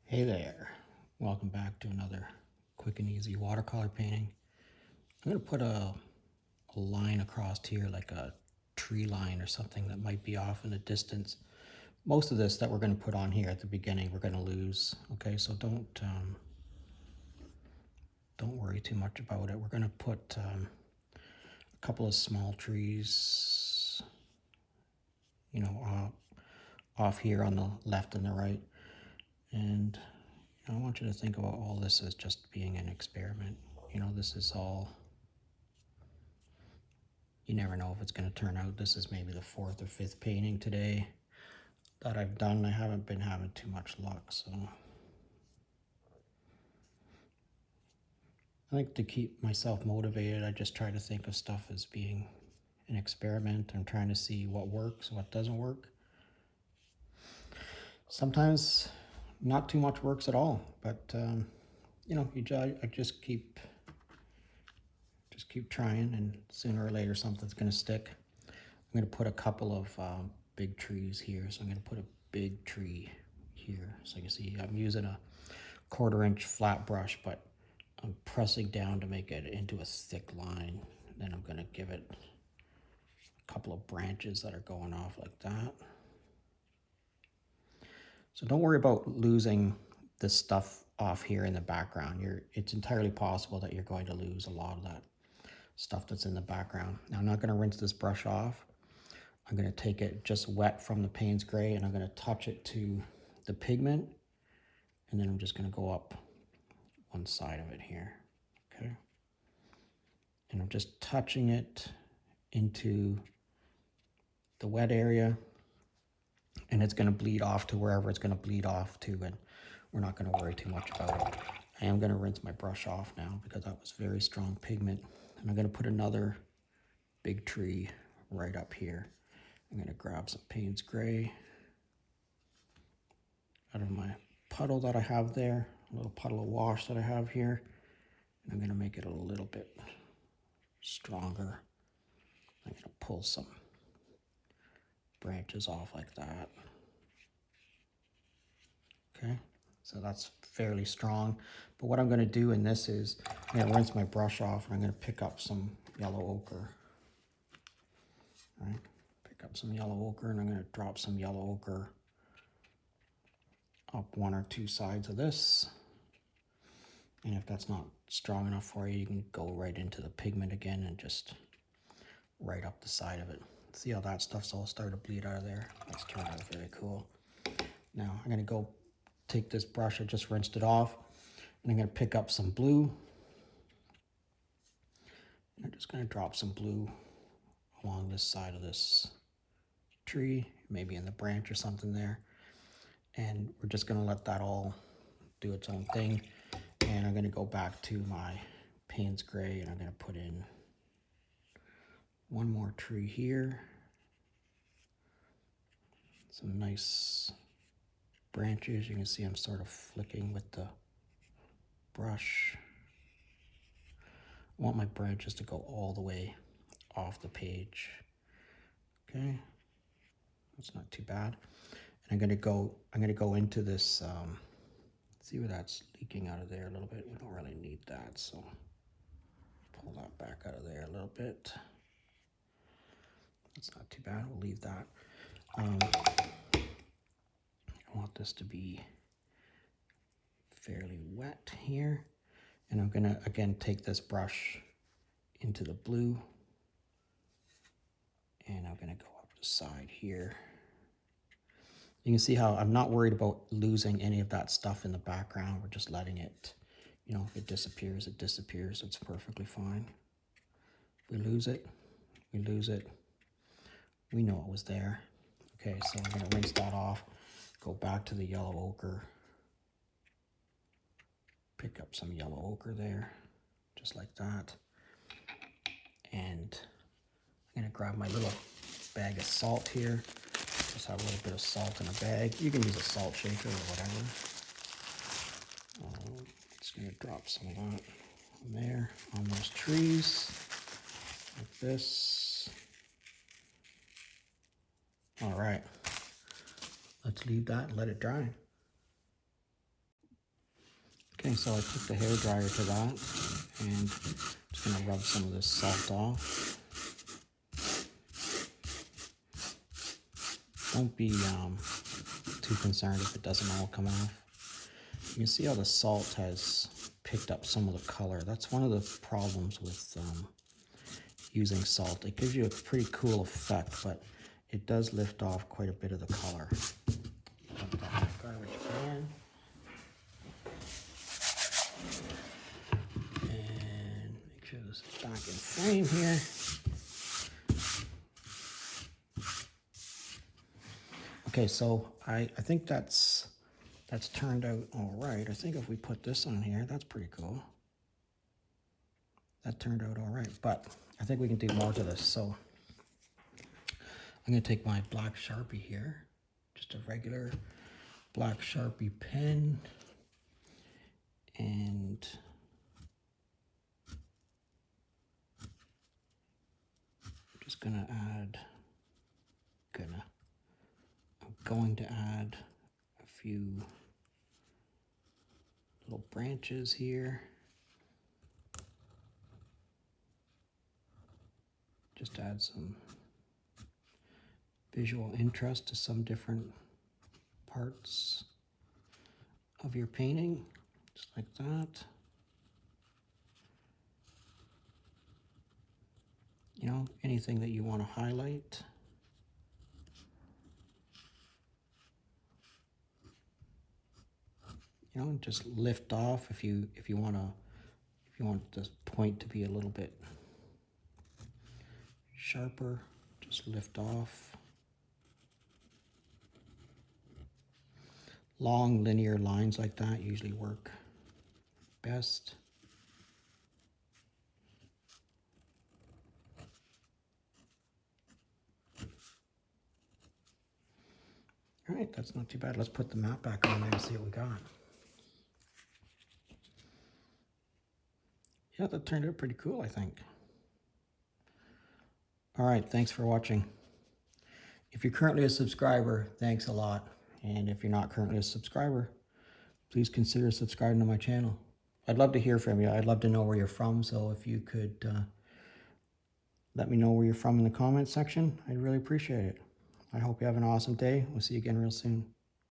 Hey there, welcome back to another quick and easy watercolor painting. I'm going to put a line across here, like a tree line or something that might be off in the distance. Most of this that we're going to put on here at the beginning we're going to lose, okay? So don't worry too much about it. We're going to put a couple of small trees, off here on the left and the right. And I want you to think about all this as just being an experiment. This is all, you never know if it's going to turn out. This is maybe the fourth or fifth painting today that I've done. I haven't been having too much luck, so I like to keep myself motivated. I just try to think of stuff as being an experiment. I'm trying to see what works, what doesn't work. Sometimes not too much works at all, but I just keep trying, and sooner or later something's going to stick. I'm going to put a couple of big trees here. So I'm going to put a big tree here. So you can see I'm using a 1/4-inch flat brush, but I'm pressing down to make it into a thick line. Then I'm going to give it a couple of branches that are going off like that. So don't worry about losing the stuff off here in the background. It's entirely possible that you're going to lose a lot of that stuff that's in the background. Now I'm not going to rinse this brush off. I'm going to take it just wet from the Payne's Gray, and I'm going to touch it to the pigment, and then I'm just going to go up one side of it here, okay? And I'm just touching it into the wet area, and it's going to bleed off to wherever it's going to bleed off to, and we're not going to worry too much about it. I am going to rinse my brush off now because that was very strong pigment, and I'm going to put another big tree right up here. I'm going to grab some Payne's Gray out of my puddle that I have there, a little puddle of wash that I have here, and I'm going to make it a little bit stronger. I'm going to pull some branches off like that. Okay, so that's fairly strong. But what I'm going to do in this is I'm going to rinse my brush off, and I'm going to pick up some yellow ochre. All right, pick up some yellow ochre, and I'm going to drop some yellow ochre up one or two sides of this. And if that's not strong enough for you, you can go right into the pigment again and just right up the side of it. See how that stuff's all started to bleed out of there? That's turned out very cool. Now I'm going to go take this brush, I just rinsed it off, and I'm going to pick up some blue. And I'm just going to drop some blue along this side of this tree, maybe in the branch or something there. And we're just going to let that all do its own thing. And I'm going to go back to my Payne's Gray, and I'm going to put in one more tree here. Some nice branches. You can see I'm sort of flicking with the brush. I want my branches to go all the way off the page. Okay, that's not too bad. And I'm gonna go into this. See where that's leaking out of there a little bit. We don't really need that, so pull that back out of there a little bit. That's not too bad. We'll leave that. I want this to be fairly wet here, and I'm gonna again take this brush into the blue, and I'm gonna go up the side here. You can see how I'm not worried about losing any of that stuff in the background. We're just letting it, if it disappears, it disappears. It's perfectly fine. If we lose it, we lose it. We know it was there. Okay, so I'm gonna rinse that off, go back to the yellow ochre, pick up some yellow ochre there, just like that. And I'm gonna grab my little bag of salt here. Just have a little bit of salt in a bag. You can use a salt shaker or whatever. Just gonna drop some of that on there, on those trees, like this. All right, let's leave that and let it dry. Okay, so I took the hairdryer to that and just gonna rub some of this salt off. Don't be too concerned if it doesn't all come off. You can see how the salt has picked up some of the color. That's one of the problems with using salt. It gives you a pretty cool effect, but it does lift off quite a bit of the color. Dump that in the garbage can. And make sure this is back in frame here. Okay, so I think that's turned out all right. I think if we put this on here, that's pretty cool. That turned out all right, but I think we can do more to this. So I'm gonna take my black Sharpie here, just a regular black Sharpie pen, and I'm just gonna add, I'm going to add a few little branches here. Just add some visual interest to some different parts of your painting, just like that. You know, anything that you want to highlight. You know, just lift off if you want the point to be a little bit sharper, just lift off. Long linear lines like that usually work best. All right, that's not too bad. Let's put the map back on there and see what we got. Yeah, that turned out pretty cool, I think. All right, thanks for watching. If you're currently a subscriber, thanks a lot. And if you're not currently a subscriber, please consider subscribing to my channel. I'd love to hear from you. I'd love to know where you're from. So if you could let me know where you're from in the comments section, I'd really appreciate it. I hope you have an awesome day. We'll see you again real soon.